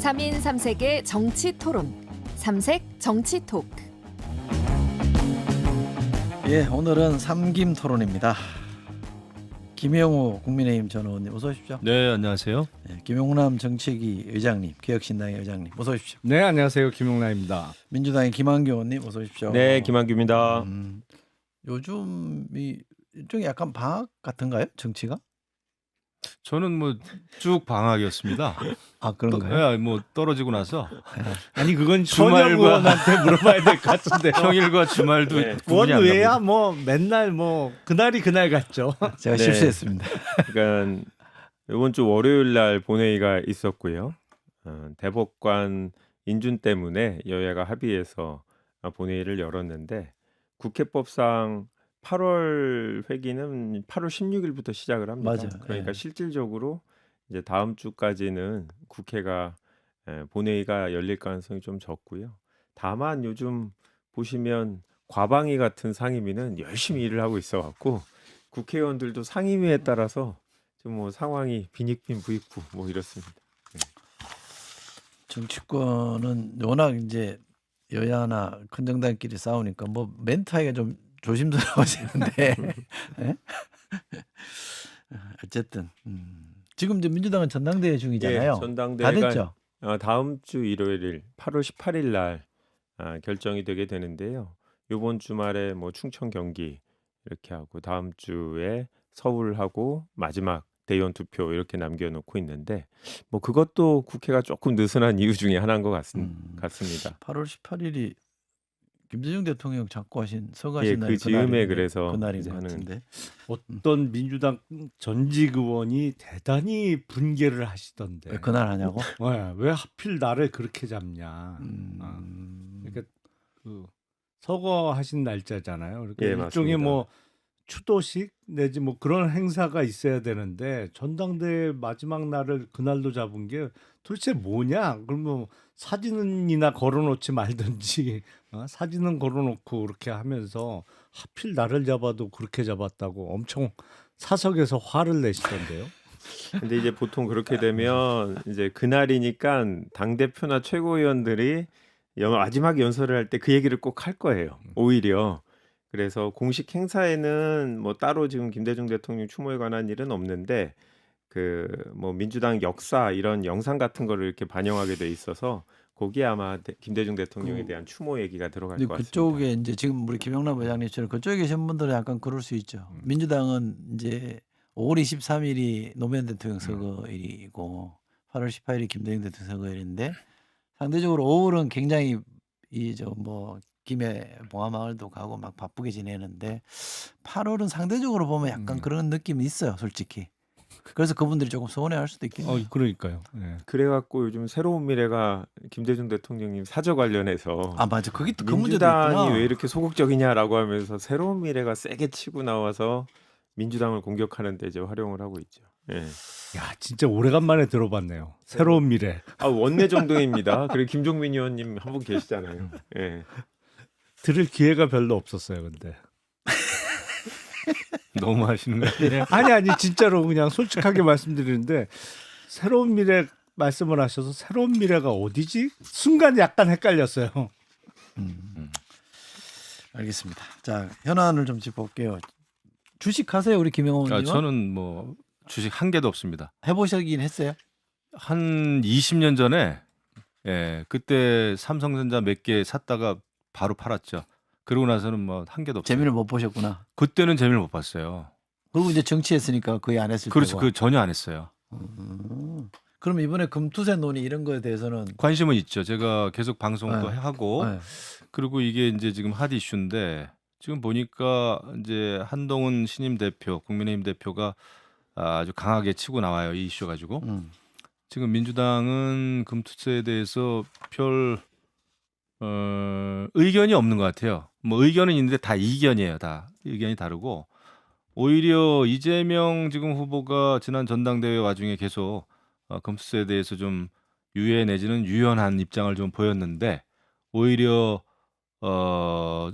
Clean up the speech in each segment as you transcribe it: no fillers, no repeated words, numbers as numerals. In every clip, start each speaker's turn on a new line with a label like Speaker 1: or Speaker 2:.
Speaker 1: 3인 3색의 정치 토론. 삼색 정치 토크.
Speaker 2: 예, 오늘은 삼김 토론입니다. 김영우 국민의힘 전 의원님 어서 오십시오.
Speaker 3: 네, 안녕하세요.
Speaker 2: 예, 김용남 정책위 의장님, 개혁신당의 의장님 어서 오십시오.
Speaker 4: 네, 안녕하세요. 김용남입니다.
Speaker 2: 민주당의 김한규 의원님 어서 오십시오.
Speaker 5: 네, 김한규입니다.
Speaker 2: 요즘이 일종의 약간 방학 같은가요? 정치가?
Speaker 3: 저는 뭐 쭉 방학이었습니다.
Speaker 2: 아 그런가요?
Speaker 3: 예, 뭐 떨어지고 나서
Speaker 4: 아니 그건
Speaker 3: 주말과-
Speaker 4: 현역 의원한테 물어봐야 될 것 같은데요.
Speaker 3: 평일과 주말도
Speaker 5: 네.
Speaker 3: 구분이 안
Speaker 4: 원외야
Speaker 3: 갑니다.
Speaker 4: 뭐 맨날 뭐 그날이 그날 같죠.
Speaker 2: 제가
Speaker 5: 네.
Speaker 2: 실수했습니다.
Speaker 5: 그러니까 이번 주 월요일 날 본회의가 있었고요. 대법관 인준 때문에 여야가 합의해서 본회의를 열었는데 국회법상 8월 회기는 8월 16일부터 시작을 합니다.
Speaker 2: 맞아요.
Speaker 5: 그러니까
Speaker 2: 예.
Speaker 5: 실질적으로 이제 다음 주까지는 국회가 본회의가 열릴 가능성이 좀 적고요. 다만 요즘 보시면 과방위 같은 상임위는 열심히 일을 하고 있어갖고 국회의원들도 상임위에 따라서 좀 뭐 상황이 빈익빈 부익부 뭐 이렇습니다.
Speaker 2: 정치권은 워낙 이제 여야나 큰 정당끼리 싸우니까 뭐 멘트하기가 좀 조심스러워지는데 예? 어쨌든 지금 이제 민주당은 전당대회 중이잖아요. 다
Speaker 5: 전당대회가
Speaker 2: 됐죠?
Speaker 5: 다음 주 일요일 8월 18일 날 결정이 되게 되는데요. 이번 주말에 뭐 충청 경기 이렇게 하고 다음 주에 서울하고 마지막 대의원 투표 이렇게 남겨놓고 있는데 뭐 그것도 국회가 조금 느슨한 이유 중에 하나인 것 같습니다.
Speaker 2: 8월 18일이 김대중 대통령 작고하신
Speaker 5: 예,
Speaker 2: 서거하신 날이
Speaker 5: 그 즈음에
Speaker 2: 그날인데,
Speaker 5: 그래서
Speaker 2: 그날인
Speaker 5: 이제
Speaker 2: 것
Speaker 5: 하는
Speaker 2: 같은데
Speaker 4: 어떤 민주당 전직 의원이 대단히 분개를 하시던데.
Speaker 2: 왜 그날 하냐고?
Speaker 4: 왜 하필 나를 그렇게 잡냐. 그러니까 그 서거하신 날짜잖아요. 그러니까
Speaker 5: 예,
Speaker 4: 일종의
Speaker 5: 맞습니다.
Speaker 4: 뭐 추도식 내지 뭐 그런 행사가 있어야 되는데 전당대회 마지막 날을 그날로 잡은 게 도대체 뭐냐? 그러면 사진이나 걸어놓지 말든지 사진은 걸어놓고 그렇게 하면서 하필 나를 잡아도 그렇게 잡았다고 엄청 사석에서 화를 내시던데요.
Speaker 5: 근데 이제 보통 그렇게 되면 이제 그날이니까 당 대표나 최고위원들이 마지막 연설을 할 때 그 얘기를 꼭 할 거예요. 오히려 그래서 공식 행사에는 뭐 따로 지금 김대중 대통령 추모에 관한 일은 없는데 그 뭐 민주당 역사 이런 영상 같은 거를 이렇게 반영하게 돼 있어서 거기에 아마 김대중 대통령에 대한 추모 얘기가 들어갈
Speaker 2: 근데
Speaker 5: 것 같습니다.
Speaker 2: 그쪽에 이제 지금 우리 김영남 의장님처럼 그쪽에 계신 분들은 약간 그럴 수 있죠. 민주당은 이제 5월 23일이 노무현 대통령 서거일이고 8월 18일이 김대중 대통령 서거일인데 상대적으로 5월은 굉장히 이 저 뭐 김해 봉화마을도 가고 막 바쁘게 지내는데 8월은 상대적으로 보면 약간 그런 느낌이 있어요, 솔직히. 그래서 그분들이 조금 서운해할 수도 있겠네요.
Speaker 4: 그러니까요. 네.
Speaker 5: 그래갖고 요즘 새로운 미래가 김대중 대통령님 사저 관련해서
Speaker 2: 아 맞아, 그게 또 그 문제도
Speaker 5: 민주당이
Speaker 2: 있구나.
Speaker 5: 왜 이렇게 소극적이냐라고 하면서 새로운 미래가 세게 치고 나와서 민주당을 공격하는 데 이제 활용을 하고 있죠. 예.
Speaker 4: 야, 진짜 오래간만에 들어봤네요. 새로운 미래.
Speaker 5: 원내 정동입니다. 그리고 김종민 의원님 한 분 계시잖아요. 예.
Speaker 4: 들을 기회가 별로 없었어요, 근데.
Speaker 3: 너무 하시는 거 아니에요?
Speaker 4: 아니 진짜로 그냥 솔직하게 말씀드리는데 새로운 미래 말씀을 하셔서 새로운 미래가 어디지? 순간 약간 헷갈렸어요.
Speaker 2: 알겠습니다. 자, 현안을 좀 짚어볼게요. 주식 하세요, 우리 김영호 의원님?
Speaker 3: 저는 뭐 주식 한 개도 없습니다.
Speaker 2: 해보시긴 했어요?
Speaker 3: 한 20년 전에 그때 삼성전자 몇 개 샀다가 바로 팔았죠. 그러고 나서는 뭐 한 개도 없어요.
Speaker 2: 재미를 못 보셨구나.
Speaker 3: 그때는 재미를 못 봤어요.
Speaker 2: 그리고 이제 정치했으니까 거의 안 했을
Speaker 3: 그렇죠.
Speaker 2: 테고.
Speaker 3: 그 전혀 안 했어요.
Speaker 2: 그럼 이번에 금투세 논의 이런 거에 대해서는
Speaker 3: 관심은 있죠. 제가 계속 방송도
Speaker 2: 네.
Speaker 3: 하고
Speaker 2: 네.
Speaker 3: 그리고 이게 이제 지금 핫 이슈인데 지금 보니까 이제 한동훈 신임 대표, 국민의힘 대표가 아주 강하게 치고 나와요. 이 이슈 가지고. 지금 민주당은 금투세에 대해서 별 의견이 없는 것 같아요. 뭐 의견은 있는데 다 이견이에요. 다 의견이 다르고 오히려 이재명 지금 후보가 지난 전당대회 와중에 계속 금투세에 대해서 좀 유예 내지는 유연한 입장을 좀 보였는데 오히려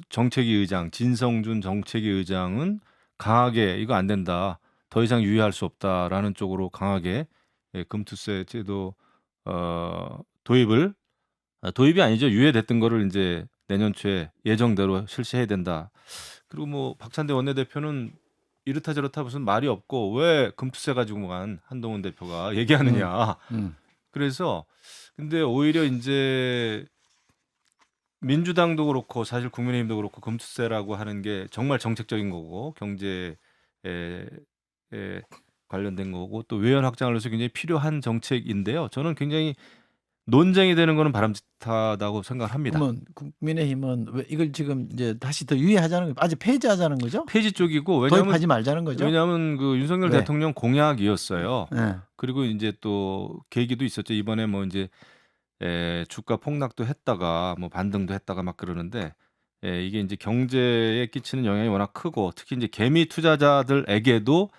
Speaker 3: 정책위 의장 진성준 정책위 의장은 강하게 이거 안 된다. 더 이상 유예할 수 없다라는 쪽으로 강하게 금투세 제도 도입이 아니죠. 유예됐던 거를 이제 내년 초에 예정대로 실시해야 된다. 그리고 뭐 박찬대 원내대표는 이렇다 저렇다 무슨 말이 없고 왜 금투세 가지고만 한동훈 대표가 얘기하느냐. 그래서 근데 오히려 이제 민주당도 그렇고 사실 국민의힘도 그렇고 금투세라고 하는 게 정말 정책적인 거고 경제에 관련된 거고 또 외연 확장을 위해서 굉장히 필요한 정책인데요. 저는 굉장히 논쟁이 되는 거는 바람직하다고 생각을 합니다.
Speaker 2: 그러면 국민의힘은 왜 이걸 지금 이제 다시 더 유예하자는 거 아직 폐지하자는 거죠?
Speaker 3: 폐지 쪽이고 왜냐하면
Speaker 2: 도입하지 말자는 거죠?
Speaker 3: 그 윤석열
Speaker 2: 네.
Speaker 3: 대통령 공약이었어요.
Speaker 2: 네.
Speaker 3: 그리고 이제 또 계기도 있었죠. 이번에 뭐 이제 주가 폭락도 했다가 뭐 반등도 했다가 막 그러는데 이게 이제 경제에 끼치는 영향이 워낙 크고 특히 이제 개미 투자자들에게도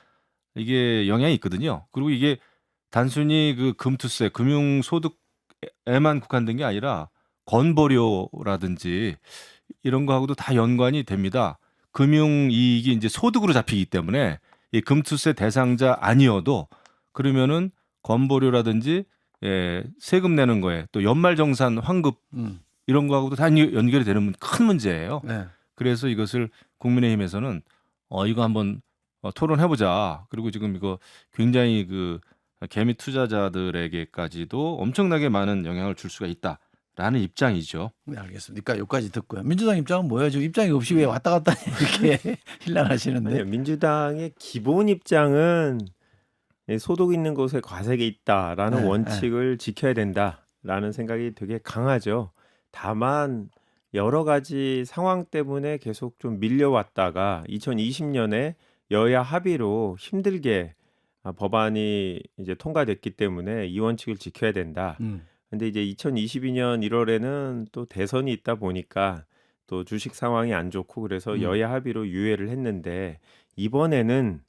Speaker 3: 이게 영향이 있거든요. 그리고 이게 단순히 그 금투세, 금융소득에만 국한된 게 아니라 건보료라든지 이런 거하고도 다 연관이 됩니다. 금융이익이 이제 소득으로 잡히기 때문에 이 금투세 대상자 아니어도 그러면은 건보료라든지 세금 내는 거에 또 연말정산 환급 이런 거하고도 다 연결이 되는 큰 문제예요.
Speaker 2: 네.
Speaker 3: 그래서 이것을 국민의힘에서는 이거 한번 토론해보자. 그리고 지금 이거 굉장히 그 개미 투자자들에게까지도 엄청나게 많은 영향을 줄 수가 있다라는 입장이죠.
Speaker 2: 네, 알겠습니다. 그러니까 여기까지 듣고요. 민주당 입장은 뭐예요? 지금 입장이 없이 왜 왔다 갔다 이렇게 힐난하시는데?
Speaker 5: 아니요, 민주당의 기본 입장은 소득 있는 곳에 과세가 있다라는
Speaker 2: 네,
Speaker 5: 원칙을 지켜야 된다라는 생각이 되게 강하죠. 다만 여러 가지 상황 때문에 계속 좀 밀려왔다가 2020년에 여야 합의로 힘들게 법안이 이제 통과됐기 때문에 이 원칙을 지켜야 된다. 근데 이제 2022년 1월에는 또 대선이 있다 보니까 또 주식 상황이 안 좋고 그래서 여야 합의로 유예를 했는데 이번에는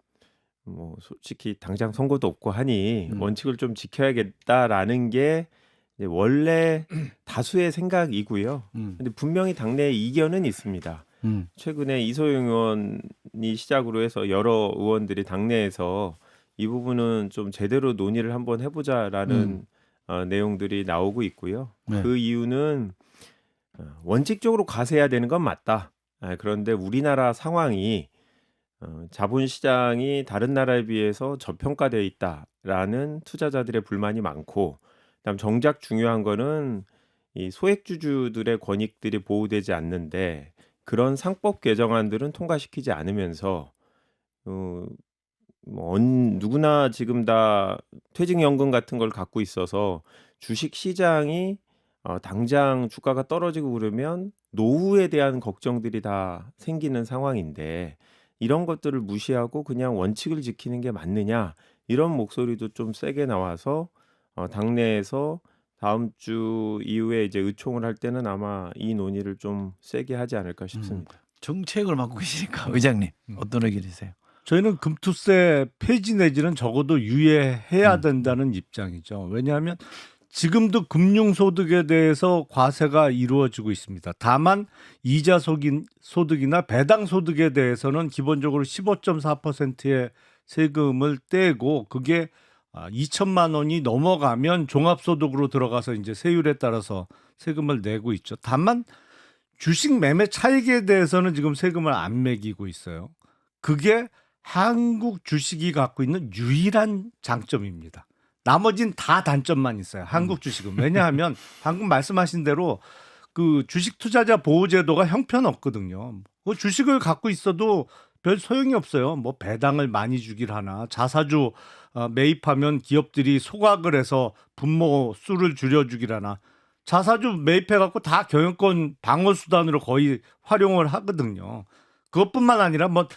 Speaker 5: 뭐 솔직히 당장 선거도 없고 하니 원칙을 좀 지켜야겠다라는 게 이제 원래 다수의 생각이고요. 근데 분명히 당내에 이견은 있습니다. 최근에 이소영 의원이 시작으로 해서 여러 의원들이 당내에서 이 부분은 좀 제대로 논의를 한번 해보자라는 내용들이 나오고 있고요.
Speaker 2: 네.
Speaker 5: 그 이유는 원칙적으로 과세해야 되는 건 맞다. 그런데 우리나라 상황이 자본시장이 다른 나라에 비해서 저평가되어 있다라는 투자자들의 불만이 많고 그다음 정작 중요한 거는 이 소액주주들의 권익들이 보호되지 않는데 그런 상법 개정안들은 통과시키지 않으면서 누구나 지금 다 퇴직연금 같은 걸 갖고 있어서 주식 시장이 당장 주가가 떨어지고 그러면 노후에 대한 걱정들이 다 생기는 상황인데 이런 것들을 무시하고 그냥 원칙을 지키는 게 맞느냐 이런 목소리도 좀 세게 나와서 당내에서 다음 주 이후에 이제 의총을 할 때는 아마 이 논의를 좀 세게 하지 않을까 싶습니다.
Speaker 2: 정책을 맡고 계시니까 의장님 어떤 의견이세요?
Speaker 4: 저희는 금투세 폐지 내지는 적어도 유예해야 된다는 입장이죠. 왜냐하면 지금도 금융소득에 대해서 과세가 이루어지고 있습니다. 다만 이자 소득이나 배당 소득에 대해서는 기본적으로 15.4%의 세금을 떼고 그게 2천만 원이 넘어가면 종합소득으로 들어가서 이제 세율에 따라서 세금을 내고 있죠. 다만 주식 매매 차익에 대해서는 지금 세금을 안 매기고 있어요. 그게 한국 주식이 갖고 있는 유일한 장점입니다. 나머진 다 단점만 있어요. 한국 주식은. 왜냐하면 방금 말씀하신 대로 그 주식 투자자 보호 제도가 형편없거든요. 그 주식을 갖고 있어도 별 소용이 없어요. 뭐 배당을 많이 주길 하나. 자사주 매입하면 기업들이 소각을 해서 분모 수를 줄여주길 하나. 자사주 매입해 갖고 다 경영권 방어 수단으로 거의 활용을 하거든요. 그것뿐만 아니라 뭐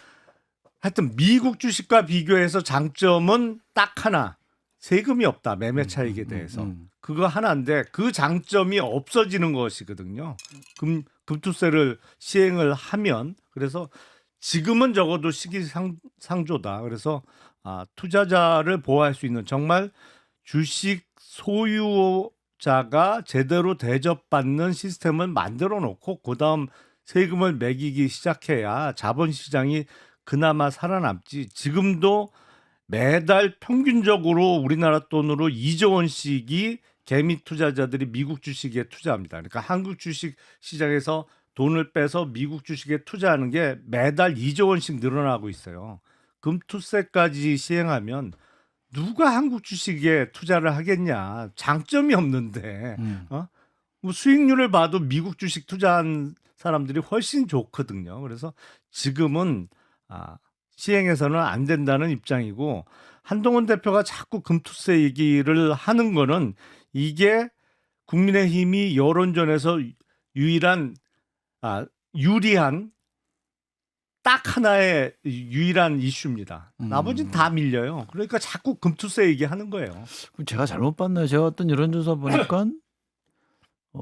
Speaker 4: 하여튼 미국 주식과 비교해서 장점은 딱 하나. 세금이 없다. 매매 차익에 대해서. 그거 하나인데 그 장점이 없어지는 것이거든요. 금투세를 시행을 하면. 그래서 지금은 적어도 시기상조다. 그래서 투자자를 보호할 수 있는 정말 주식 소유자가 제대로 대접받는 시스템을 만들어 놓고 그다음 세금을 매기기 시작해야 자본시장이 그나마 살아남지. 지금도 매달 평균적으로 우리나라 돈으로 2조 원씩이 개미 투자자들이 미국 주식에 투자합니다. 그러니까 한국 주식 시장에서 돈을 빼서 미국 주식에 투자하는 게 매달 2조 원씩 늘어나고 있어요. 금투세까지 시행하면 누가 한국 주식에 투자를 하겠냐? 장점이 없는데 뭐 수익률을 봐도 미국 주식 투자한 사람들이 훨씬 좋거든요. 그래서 지금은 시행해서는 안 된다는 입장이고, 한동훈 대표가 자꾸 금투세 얘기를 하는 거는 이게 국민의힘이 여론전에서 유리한 딱 하나의 유일한 이슈입니다. 나머지는 다 밀려요. 그러니까 자꾸 금투세 얘기하는 거예요.
Speaker 2: 그럼 제가 잘못 봤나요? 제가 어떤 여론조사 보니까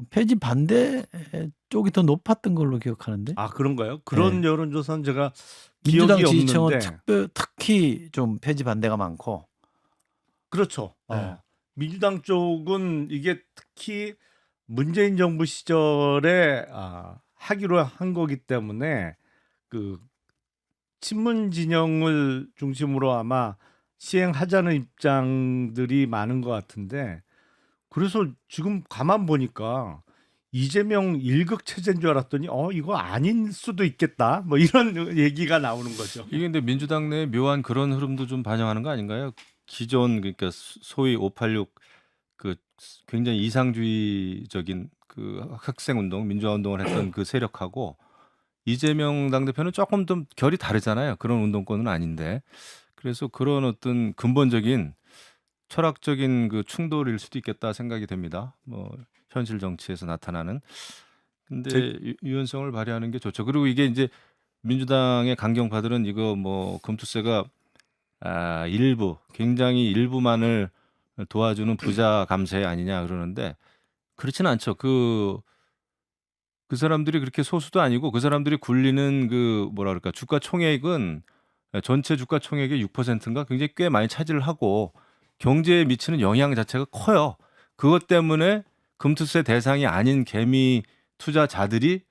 Speaker 2: 폐지 반대 쪽이 더 높았던 걸로 기억하는데.
Speaker 4: 그런가요? 그런 여론조사는 제가
Speaker 2: 민주당
Speaker 4: 기억이
Speaker 2: 지지층은
Speaker 4: 없는데.
Speaker 2: 특히 좀 폐지 반대가 많고.
Speaker 4: 그렇죠.
Speaker 2: 네.
Speaker 4: 민주당 쪽은 이게 특히 문재인 정부 시절에 하기로 한 거기 때문에 그 친문 진영을 중심으로 아마 시행하자는 입장들이 많은 것 같은데, 그래서 지금 가만 보니까 이재명 일극 체제인 줄 알았더니 이거 아닐 수도 있겠다, 뭐 이런 얘기가 나오는 거죠.
Speaker 3: 이게 근데 민주당 내 묘한 그런 흐름도 좀 반영하는 거 아닌가요? 기존 그러니까 소위 586 그 굉장히 이상주의적인 그 학생 운동, 민주화 운동을 했던 그 세력하고 이재명 당대표는 조금 좀 결이 다르잖아요. 그런 운동권은 아닌데. 그래서 그런 어떤 근본적인 철학적인 그 충돌일 수도 있겠다 생각이 됩니다. 뭐 현실 정치에서 나타나는. 근데 유연성을 발휘하는 게 좋죠. 그리고 이게 이제 민주당의 강경파들은 이거 뭐 금투세가 일부 굉장히 일부만을 도와주는 부자 감세 아니냐 그러는데, 그렇지는 않죠. 그 사람들이 그렇게 소수도 아니고 그 사람들이 굴리는 그 뭐라 그럴까 주가 총액은 전체 주가 총액의 6%인가 굉장히 꽤 많이 차지를 하고 경제에 미치는 영향 자체가 커요. 그것 때문에 금투세 대상이 아닌 개미 투자자들이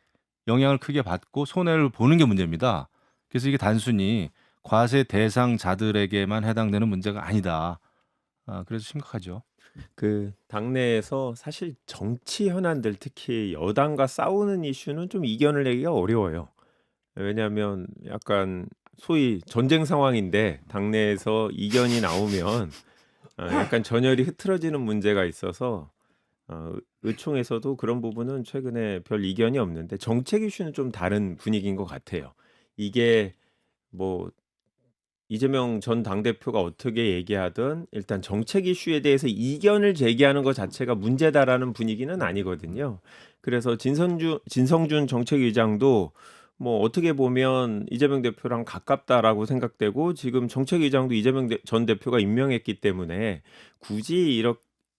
Speaker 3: 영향을 크게 받고 손해를 보는 게 문제입니다. 그래서 이게 단순히 과세 대상자들에게만 해당되는 문제가 아니다. 그래서 심각하죠.
Speaker 5: 그 당내에서 사실 정치 현안들, 특히 여당과 싸우는 이슈는 좀 이견을 내기가 어려워요. 왜냐하면 약간 소위 전쟁 상황인데 당내에서 이견이 나오면 약간 전열이 흐트러지는 문제가 있어서 의총에서도 그런 부분은 최근에 별 이견이 없는데, 정책 이슈는 좀 다른 분위기인 것 같아요. 이게 뭐 이재명 전 당대표가 어떻게 얘기하든 일단 정책 이슈에 대해서 이견을 제기하는 것 자체가 문제다라는 분위기는 아니거든요. 그래서 진성준 정책위장도 뭐 어떻게 보면 이재명 대표랑 가깝다라고 생각되고, 지금 정책위장도 이재명 전 대표가 임명했기 때문에 굳이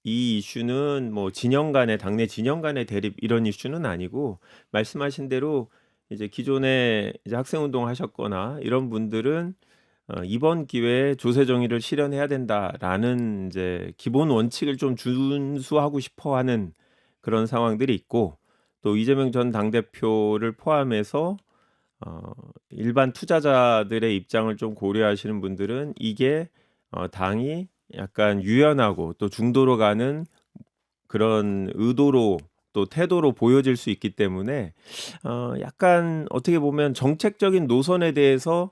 Speaker 5: 이 이슈는 뭐 진영 간의 당내 진영 간의 대립 이런 이슈는 아니고, 말씀하신 대로 이제 기존에 이제 학생운동 하셨거나 이런 분들은 이번 기회에 조세 정의를 실현해야 된다라는 이제 기본 원칙을 좀 준수하고 싶어하는 그런 상황들이 있고, 또 이재명 전 당대표를 포함해서 일반 투자자들의 입장을 좀 고려하시는 분들은 이게 당이 약간 유연하고 또 중도로 가는 그런 의도로 또 태도로 보여질 수 있기 때문에 약간 어떻게 보면 정책적인 노선에 대해서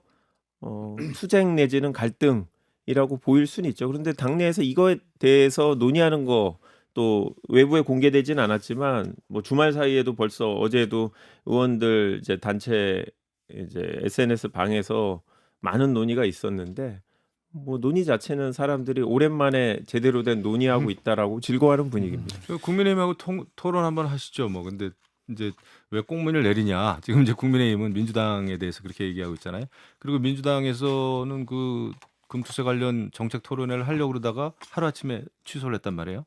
Speaker 5: 투쟁 내지는 갈등이라고 보일 수는 있죠. 그런데 당내에서 이거에 대해서 논의하는 거 또 외부에 공개되지는 않았지만 뭐 주말 사이에도 벌써 어제도 의원들 이제 단체 이제 SNS 방에서 많은 논의가 있었는데, 뭐 논의 자체는 사람들이 오랜만에 제대로 된 논의하고 있다라고 즐거워하는 분위기입니다.
Speaker 3: 국민의힘하고 토론 한번 하시죠. 뭐 근데 이제 왜 공문을 내리냐? 지금 이제 국민의힘은 민주당에 대해서 그렇게 얘기하고 있잖아요. 그리고 민주당에서는 그 금투세 관련 정책 토론회를 하려고 그러다가 하루아침에 취소를 했단 말이에요.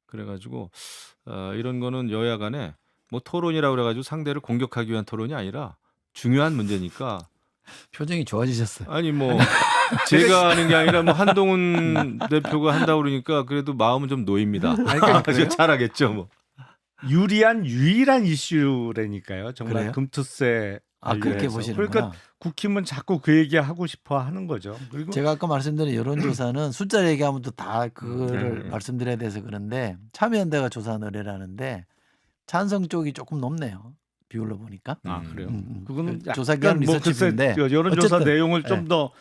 Speaker 3: 그래가지고 이런 거는 여야 간에 뭐 토론이라고 그래가지고 상대를 공격하기 위한 토론이 아니라 중요한 문제니까.
Speaker 2: 표정이 좋아지셨어요.
Speaker 3: 아니 뭐 제가 하는 게 아니라 뭐 한동훈 대표가 한다고 그러니까 그래도 마음은 좀 놓입니다.
Speaker 4: 그래요?
Speaker 3: 잘하겠죠 뭐.
Speaker 4: 유일한 이슈라니까요. 정말
Speaker 2: 그래요?
Speaker 4: 금투세
Speaker 2: 그렇게
Speaker 4: 관리해서.
Speaker 2: 보시는구나.
Speaker 4: 그러니까 국힘은 자꾸 그 얘기 하고 싶어 하는 거죠. 그리고
Speaker 2: 제가 아까 말씀드린 여론조사는 숫자 얘기하면 또 다 그거를
Speaker 5: 네.
Speaker 2: 말씀드려야 돼서 그런데 참여연대가 조사한 의뢰라는데 찬성 쪽이 조금 높네요. 비율로 보니까.
Speaker 4: 그래요.
Speaker 2: 음.
Speaker 4: 그거는
Speaker 2: 조사
Speaker 4: 약간
Speaker 2: 기관
Speaker 4: 뭐 글쎄
Speaker 2: 리서치인데
Speaker 4: 그 여론조사
Speaker 2: 어쨌든,
Speaker 4: 내용을
Speaker 2: 네.
Speaker 4: 좀 더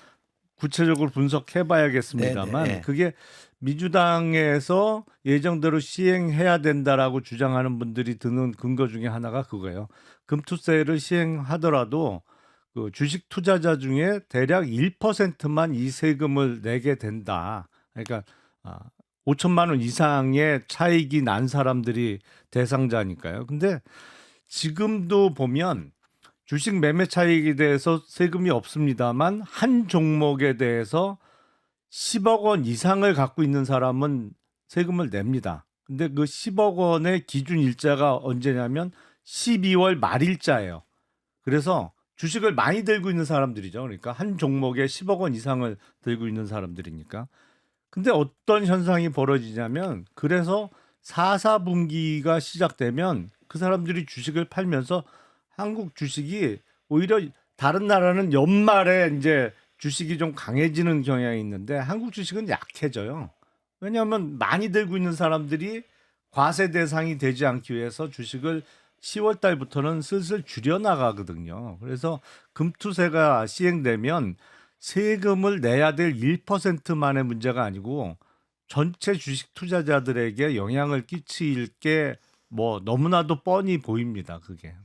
Speaker 4: 구체적으로 분석해봐야겠습니다만
Speaker 2: 네, 네.
Speaker 4: 그게 민주당에서 예정대로 시행해야 된다라고 주장하는 분들이 드는 근거 중에 하나가 그거예요. 금투세를 시행하더라도 그 주식 투자자 중에 대략 1%만 이 세금을 내게 된다. 그러니까 5천만 원 이상의 차익이 난 사람들이 대상자니까요. 근데 지금도 보면 주식 매매 차익에 대해서 세금이 없습니다만 한 종목에 대해서 10억 원 이상을 갖고 있는 사람은 세금을 냅니다. 근데 그 10억 원의 기준 일자가 언제냐면 12월 말일자예요. 그래서 주식을 많이 들고 있는 사람들이죠. 그러니까 한 종목에 10억 원 이상을 들고 있는 사람들이니까. 근데 어떤 현상이 벌어지냐면 그래서 4분기가 시작되면 그 사람들이 주식을 팔면서 한국 주식이 오히려 다른 나라는 연말에 이제 주식이 좀 강해지는 경향이 있는데 한국 주식은 약해져요. 왜냐하면 많이 들고 있는 사람들이 과세 대상이 되지 않기 위해서 주식을 10월 달부터는 슬슬 줄여 나가거든요. 그래서 금투세가 시행되면 세금을 내야 될 1%만의 문제가 아니고 전체 주식 투자자들에게 영향을 끼칠 게 뭐 너무나도 뻔히 보입니다. 그게.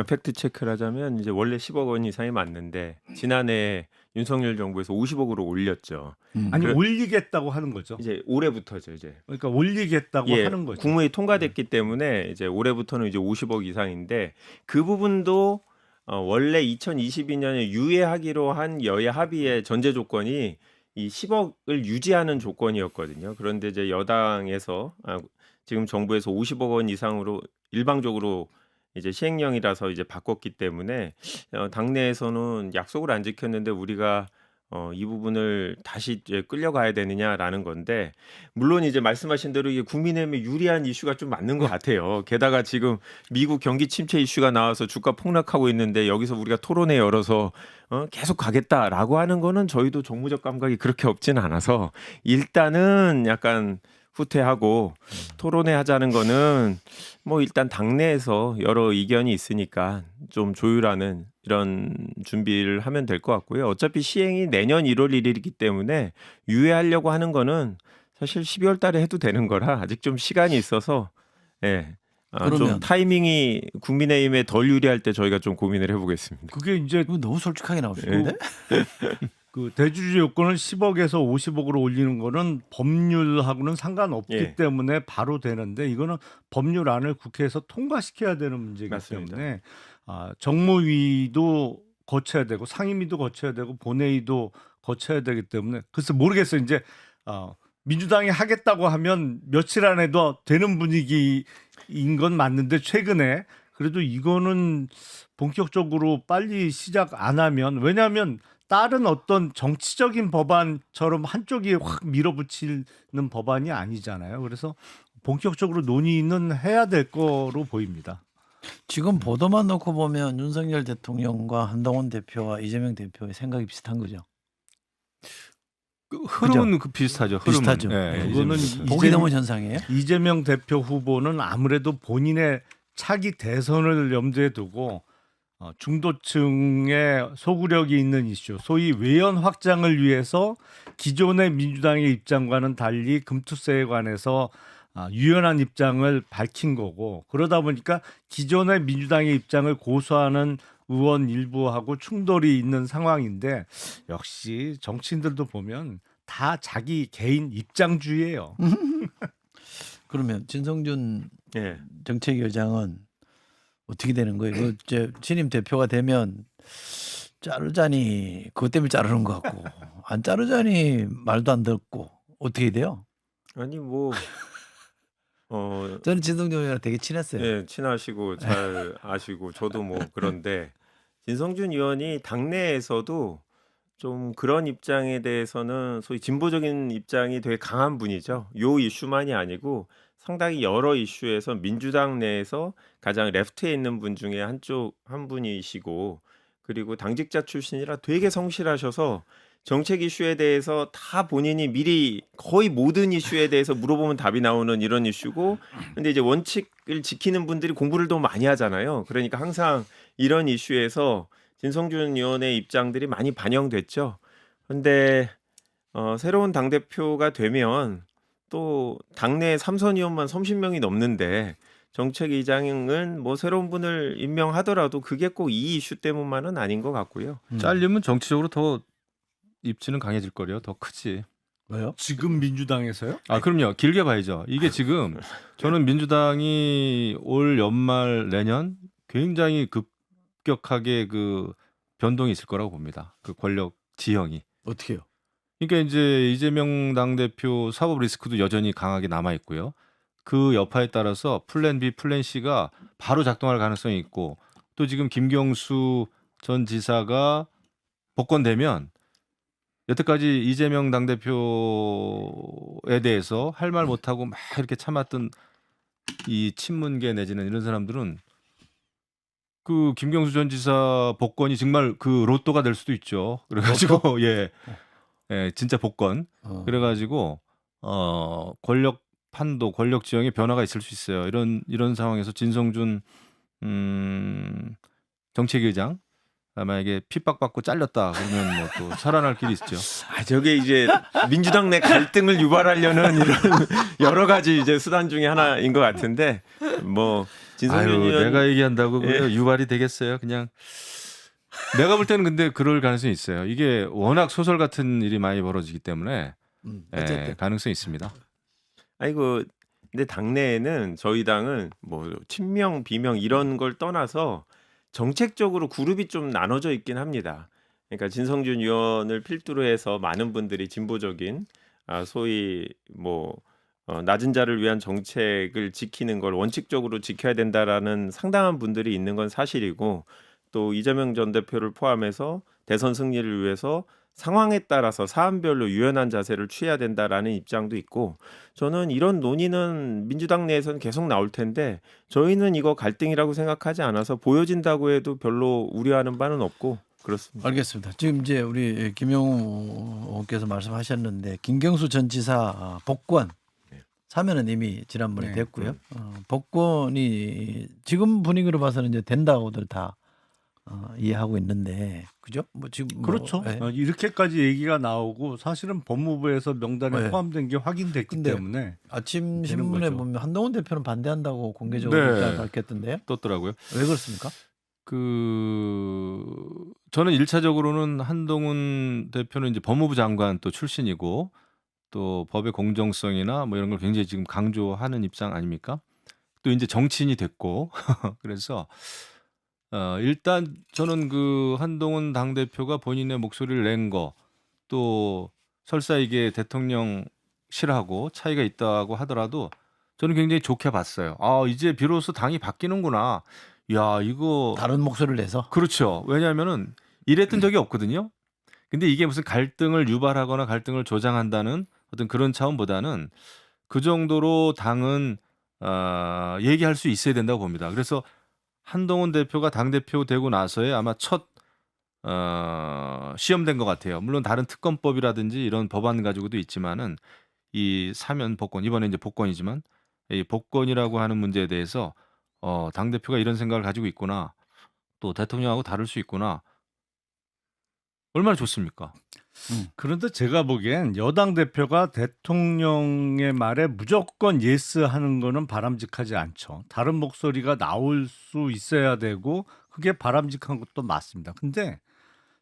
Speaker 5: 팩트 체크를 하자면 이제 원래 10억 원 이상이 맞는데 지난해 윤석열 정부에서 50억으로 올렸죠.
Speaker 4: 아니
Speaker 5: 그래-
Speaker 4: 올리겠다고 하는 거죠.
Speaker 5: 이제 올해부터죠. 이제
Speaker 4: 그러니까 올리겠다고
Speaker 5: 예,
Speaker 4: 하는 거죠.
Speaker 5: 국무회의 통과됐기 때문에 이제 올해부터는 이제 50억 이상인데 그 부분도 원래 2022년에 유예하기로 한 여야 합의의 전제 조건이 이 10억을 유지하는 조건이었거든요. 그런데 이제 여당에서 지금 정부에서 50억 원 이상으로 일방적으로 이제 시행령이라서 이제 바꿨기 때문에 당내에서는 약속을 안 지켰는데 우리가 이 부분을 다시 이제 끌려가야 되느냐라는 건데 물론 이제 말씀하신 대로 이게 국민의힘에 유리한 이슈가 좀 맞는 것 같아요. 게다가 지금 미국 경기 침체 이슈가 나와서 주가 폭락하고 있는데 여기서 우리가 토론회 열어서 계속 가겠다라고 하는 거는 저희도 정무적 감각이 그렇게 없지는 않아서 일단은 약간 후퇴하고 토론회 하자는 거는 뭐 일단 당내에서 여러 의견이 있으니까 좀 조율하는 이런 준비를 하면 될 것 같고요. 어차피 시행이 내년 1월 1일이기 때문에 유예하려고 하는 거는 사실 12월 달에 해도 되는 거라 아직 좀 시간이 있어서 좀
Speaker 2: 그러면-
Speaker 5: 타이밍이 국민의힘에 덜 유리할 때 저희가 좀 고민을 해보겠습니다.
Speaker 4: 그게 이제
Speaker 2: 이거 너무 솔직하게 나오시는데?
Speaker 4: 그 대주주 요건을 10억에서 50억으로 올리는 거는 법률하고는 상관없기
Speaker 5: 예.
Speaker 4: 때문에 바로 되는데 이거는 법률안을 국회에서 통과시켜야 되는 문제이기
Speaker 5: 맞습니다.
Speaker 4: 때문에 정무위도 거쳐야 되고 상임위도 거쳐야 되고 본회의도 거쳐야 되기 때문에 글쎄 모르겠어요. 이제 민주당이 하겠다고 하면 며칠 안에도 되는 분위기인 건 맞는데 최근에 그래도 이거는 본격적으로 빨리 시작 안 하면 왜냐하면 다른 어떤 정치적인 법안처럼 한쪽이 확 밀어붙이는 법안이 아니잖아요. 그래서 본격적으로 논의는 해야 될 거로 보입니다.
Speaker 2: 지금 보도만 놓고 보면 윤석열 대통령과 한동훈 대표와 이재명 대표의 생각이 비슷한 거죠.
Speaker 3: 흐름은 그 비슷하죠. 흐름은.
Speaker 2: 비슷하죠.
Speaker 3: 예,
Speaker 2: 네.
Speaker 4: 그거는
Speaker 3: 이제는
Speaker 2: 보기 드문 현상이에요.
Speaker 4: 이재명 대표 후보는 아무래도 본인의 차기 대선을 염두에 두고 중도층의 소구력이 있는 이슈, 소위 외연 확장을 위해서 기존의 민주당의 입장과는 달리 금투세에 관해서 유연한 입장을 밝힌 거고 그러다 보니까 기존의 민주당의 입장을 고수하는 의원 일부하고 충돌이 있는 상황인데 역시 정치인들도 보면 다 자기 개인 입장주의예요.
Speaker 2: 그러면 진성준
Speaker 5: 예.
Speaker 2: 정책위원장은 어떻게 되는 거예요? 그 이제 신임 대표가 되면 자르자니 그것 때문에 자르는 것 같고 안 자르자니 말도 안 듣고 어떻게 돼요?
Speaker 5: 아니 뭐
Speaker 2: 저는 진성준 의원이랑 되게 친했어요.
Speaker 5: 예, 친하시고 잘 아시고 저도 뭐 그런데 진성준 의원이 당내에서도 좀 그런 입장에 대해서는 소위 진보적인 입장이 되게 강한 분이죠. 요 이슈만이 아니고 상당히 여러 이슈에서 민주당 내에서 가장 레프트에 있는 분 중에 한 분이시고 그리고 당직자 출신이라 되게 성실하셔서 정책 이슈에 대해서 다 본인이 미리 거의 모든 이슈에 대해서 물어보면 답이 나오는 이런 이슈고, 근데 이제 원칙을 지키는 분들이 공부를 너무 많이 하잖아요. 그러니까 항상 이런 이슈에서 진성준 의원의 입장들이 많이 반영됐죠. 근데 새로운 당대표가 되면 또 당내 삼선 의원만 30명이 넘는데 정책위장은 뭐 새로운 분을 임명하더라도 그게 꼭 이 이슈 때문만은 아닌 것 같고요.
Speaker 3: 잘리면 정치적으로 더 입지는 강해질 거래요. 더 크지.
Speaker 2: 왜요?
Speaker 4: 지금 민주당에서요?
Speaker 3: 아, 그럼요. 길게 봐야죠. 이게 지금 저는 민주당이 올 연말 내년 굉장히 급격하게 그 변동이 있을 거라고 봅니다. 그 권력 지형이.
Speaker 2: 어떻게요?
Speaker 3: 그러니까 이제 이재명 당대표 사법 리스크도 여전히 강하게 남아 있고요. 그 여파에 따라서 플랜 B, 플랜 C가 바로 작동할 가능성이 있고, 또 지금 김경수 전 지사가 복권되면 여태까지 이재명 당대표에 대해서 할 말 못하고 막 이렇게 참았던 이 친문계 내지는 이런 사람들은 그 김경수 전 지사 복권이 정말 그 로또가 될 수도 있죠. 그래가지고 예, 진짜 복권. 그래가지고 권력 판도, 권력 지형의 변화가 있을 수 있어요. 이런 상황에서 진성준 정책위의장 만약에 핍박받고 잘렸다 그러면 뭐 또 살아날 길이 있죠.
Speaker 5: 저게 이제 민주당 내 갈등을 유발하려는 이런 여러 가지 이제 수단 중에 하나인 것 같은데, 뭐 진성준
Speaker 3: 아유,
Speaker 5: 의원
Speaker 3: 내가 얘기한다고
Speaker 5: 예.
Speaker 3: 유발이 되겠어요. 그냥 내가 볼 때는 근데 그럴 가능성이 있어요. 이게 워낙 소설 같은 일이 많이 벌어지기 때문에
Speaker 2: 어쨌든
Speaker 3: 가능성이 있습니다.
Speaker 5: 아이고, 근데 당내에는 저희 당은 뭐 친명 비명 이런 걸 떠나서 정책적으로 그룹이 좀 나눠져 있긴 합니다. 그러니까 진성준 의원을 필두로 해서 많은 분들이 진보적인 소위 뭐 낮은 자를 위한 정책을 지키는 걸 원칙적으로 지켜야 된다라는 상당한 분들이 있는 건 사실이고, 또 이재명 전 대표를 포함해서 대선 승리를 위해서 상황에 따라서 사안별로 유연한 자세를 취해야 된다라는 입장도 있고, 저는 이런 논의는 민주당 내에서는 계속 나올 텐데 저희는 이거 갈등이라고 생각하지 않아서 보여진다고 해도 별로 우려하는 바는 없고 그렇습니다.
Speaker 2: 알겠습니다. 지금 이제 우리 김영우 의원께서 말씀하셨는데 김경수 전 지사 복권 사면은 이미 지난번에
Speaker 4: 네.
Speaker 2: 됐고요. 복권이 지금 분위기로 봐서는 이제 된다고들 다 이해하고 있는데, 그죠? 뭐 지금
Speaker 4: 그렇죠.
Speaker 2: 예.
Speaker 4: 이렇게까지 얘기가 나오고 사실은 법무부에서 명단에
Speaker 2: 네.
Speaker 4: 포함된 게 확인됐기
Speaker 2: 근데
Speaker 4: 때문에
Speaker 2: 아침
Speaker 4: 되는
Speaker 2: 신문에
Speaker 4: 거죠.
Speaker 2: 보면 한동훈 대표는 반대한다고 공개적으로
Speaker 3: 네.
Speaker 2: 입장을 밝혔던데요.
Speaker 3: 떴더라고요.
Speaker 2: 왜 그렇습니까?
Speaker 3: 저는 1차적으로는 한동훈 대표는 이제 법무부 장관 또 출신이고 또 법의 공정성이나 뭐 이런 걸 굉장히 지금 강조하는 입장 아닙니까? 또 이제 정치인이 됐고 그래서 일단 저는 그 한동훈 당대표가 본인의 목소리를 낸 거, 또 설사 이게 대통령실하고 차이가 있다고 하더라도 저는 굉장히 좋게 봤어요. 아, 이제 비로소 당이 바뀌는구나. 야, 이거
Speaker 2: 다른 목소리를 내서
Speaker 3: 그렇죠. 왜냐하면은 이랬던 적이 없거든요. 근데 이게 무슨 갈등을 유발하거나 갈등을 조장한다는 어떤 그런 차원보다는 그 정도로 당은 얘기할 수 있어야 된다고 봅니다. 그래서 한동훈 대표가 당대표 되고 나서의 아마 첫 시험된 것 같아요. 물론 다른 특검법이라든지 이런 법안 가지고도 있지만은 이 사면 복권, 이번에 이제 복권이지만 이 복권이라고 하는 문제에 대해서 당대표가 이런 생각을 가지고 있구나, 또 대통령하고 다를 수 있구나, 얼마나 좋습니까?
Speaker 4: 그런데 제가 보기엔 여당 대표가 대통령의 말에 무조건 예스 하는 거는 바람직하지 않죠. 다른 목소리가 나올 수 있어야 되고 그게 바람직한 것도 맞습니다. 근데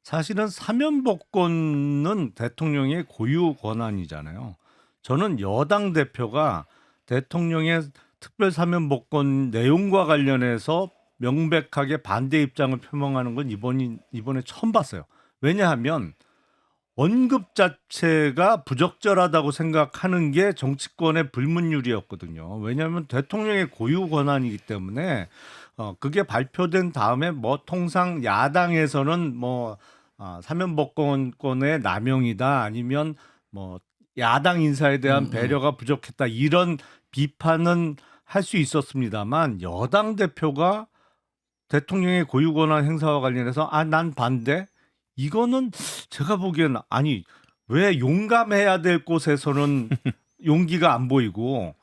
Speaker 4: 사실은 사면 복권은 대통령의 고유 권한이잖아요. 저는 여당 대표가 대통령의 특별 사면 복권 내용과 관련해서 명백하게 반대 입장을 표명하는 건 이번에 처음 봤어요. 왜냐하면 언급 자체가 부적절하다고 생각하는 게 정치권의 불문율이었거든요. 왜냐하면 대통령의 고유 권한이기 때문에 그게 발표된 다음에 뭐 통상 야당에서는 뭐 사면복권권의 남용이다, 아니면 뭐 야당 인사에 대한 배려가 부족했다, 이런 비판은 할 수 있었습니다만 여당 대표가 대통령의 고유 권한 행사와 관련해서 난 반대. 이거는 제가 보기엔 아니 왜 용감해야 될 곳에서는 용기가 안 보이고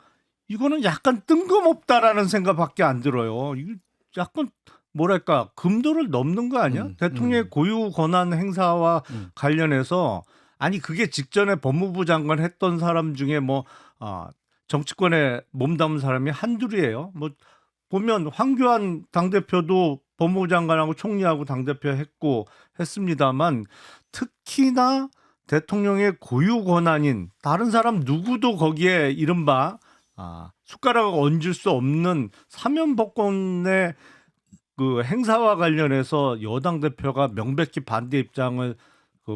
Speaker 4: 이거는 약간 뜬금없다라는 생각밖에 안 들어요. 이거 약간 뭐랄까 금도를 넘는 거 아니야? 대통령의 고유 권한 행사와 관련해서 아니 그게 직전에 법무부 장관 했던 사람 중에 뭐 정치권에 몸담은 사람이 한둘이에요. 뭐 보면 황교안 당대표도 법무부 장관하고 총리하고 당대표 했고 했습니다만 특히나 대통령의 고유 권한인 다른 사람 누구도 거기에 이른바 숟가락을 얹을 수 없는 사면복권의 그 행사와 관련해서 여당 대표가 명백히 반대 입장을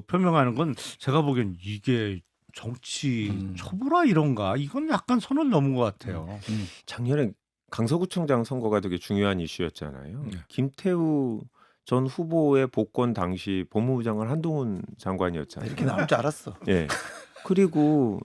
Speaker 4: 표명하는 건 제가 보기엔 이게 정치 초보라 이런가 이건 약간 선을 넘은 것 같아요.
Speaker 5: 작년에 강서구청장 선거가 되게 중요한 이슈였잖아요. 김태우 전 후보의 복권 당시 법무부 장관 한동훈 장관이었잖아요.
Speaker 2: 이렇게 나올 줄 알았어.
Speaker 5: 예. 그리고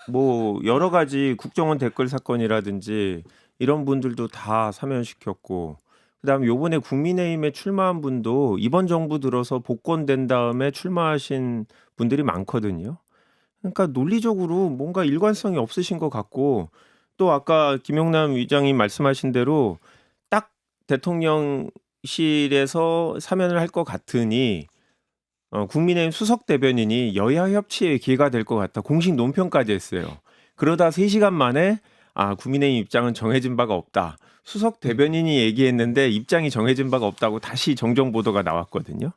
Speaker 5: 뭐 여러 가지 국정원 댓글 사건이라든지 이런 분들도 다 사면시켰고 그다음에 요번에 국민의힘에 출마한 분도 이번 정부 들어서 복권된 다음에 출마하신 분들이 많거든요. 그러니까 논리적으로 뭔가 일관성이 없으신 것 같고 또 아까 김용남 위장님 말씀하신 대로 딱 대통령실에서 사면을 할 것 같으니 국민의힘 수석 대변인이 여야 협치의 기회가 될 것 같다. 공식 논평까지 했어요. 그러다 3시간 만에 국민의힘 입장은 정해진 바가 없다. 수석 대변인이 얘기했는데 입장이 정해진 바가 없다고 다시 정정 보도가 나왔거든요.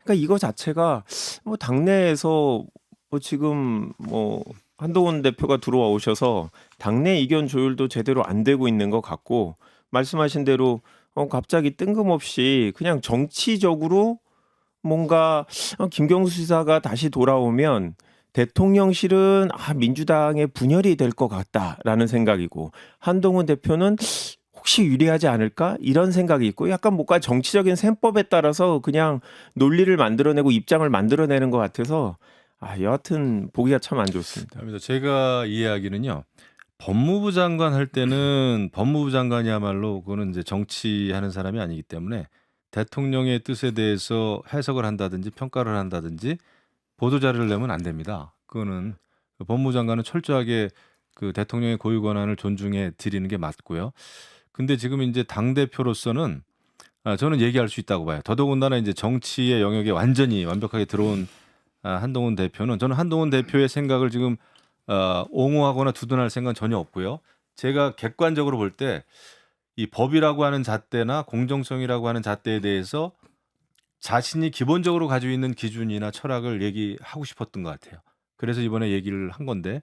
Speaker 5: 그러니까 이거 자체가 뭐 당내에서 뭐 지금 뭐 한동훈 대표가 들어와 오셔서 당내 이견 조율도 제대로 안 되고 있는 것 같고 말씀하신 대로 갑자기 뜬금없이 그냥 정치적으로 뭔가 김경수 지사가 다시 돌아오면 대통령실은 민주당의 분열이 될 것 같다라는 생각이고 한동훈 대표는 혹시 유리하지 않을까 이런 생각이 있고 약간 뭔가 정치적인 셈법에 따라서 그냥 논리를 만들어내고 입장을 만들어내는 것 같아서 여하튼 보기가 참 안 좋습니다.
Speaker 3: 제가 이해하기는요. 법무부 장관 할 때는 법무부 장관이야말로 그거는 이제 정치하는 사람이 아니기 때문에 대통령의 뜻에 대해서 해석을 한다든지 평가를 한다든지 보도자료를 내면 안 됩니다. 그거는 법무부 장관은 철저하게 그 대통령의 고유 권한을 존중해 드리는 게 맞고요. 근데 지금 이제 당대표로서는 저는 얘기할 수 있다고 봐요. 더더군다나 이제 정치의 영역에 완전히 완벽하게 들어온 한동훈 대표는 저는 한동훈 대표의 생각을 지금 옹호하거나 두둔할 생각은 전혀 없고요. 제가 객관적으로 볼 때 이 법이라고 하는 잣대나 공정성이라고 하는 잣대에 대해서 자신이 기본적으로 가지고 있는 기준이나 철학을 얘기하고 싶었던 것 같아요. 그래서 이번에 얘기를 한 건데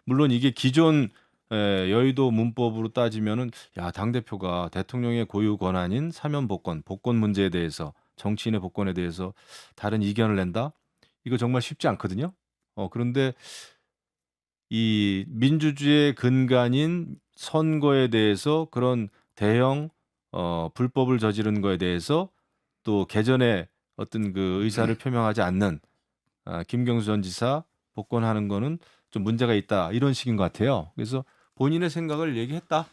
Speaker 3: 물론 이게 기존 여의도 문법으로 따지면은 당대표가 대통령의 고유 권한인 사면복권, 복권 문제에 대해서 정치인의 복권에 대해서 다른 이견을 낸다? 이거 정말 쉽지 않거든요. 그런데 이 민주주의의 근간인 선거에 대해서 그런 대형 불법을 저지른 거에 대해서 또 개전의 어떤 그 의사를 표명하지 않는 김경수 전 지사 복권하는 거는 좀 문제가 있다 이런 식인 것 같아요. 그래서 본인의 생각을 얘기했다.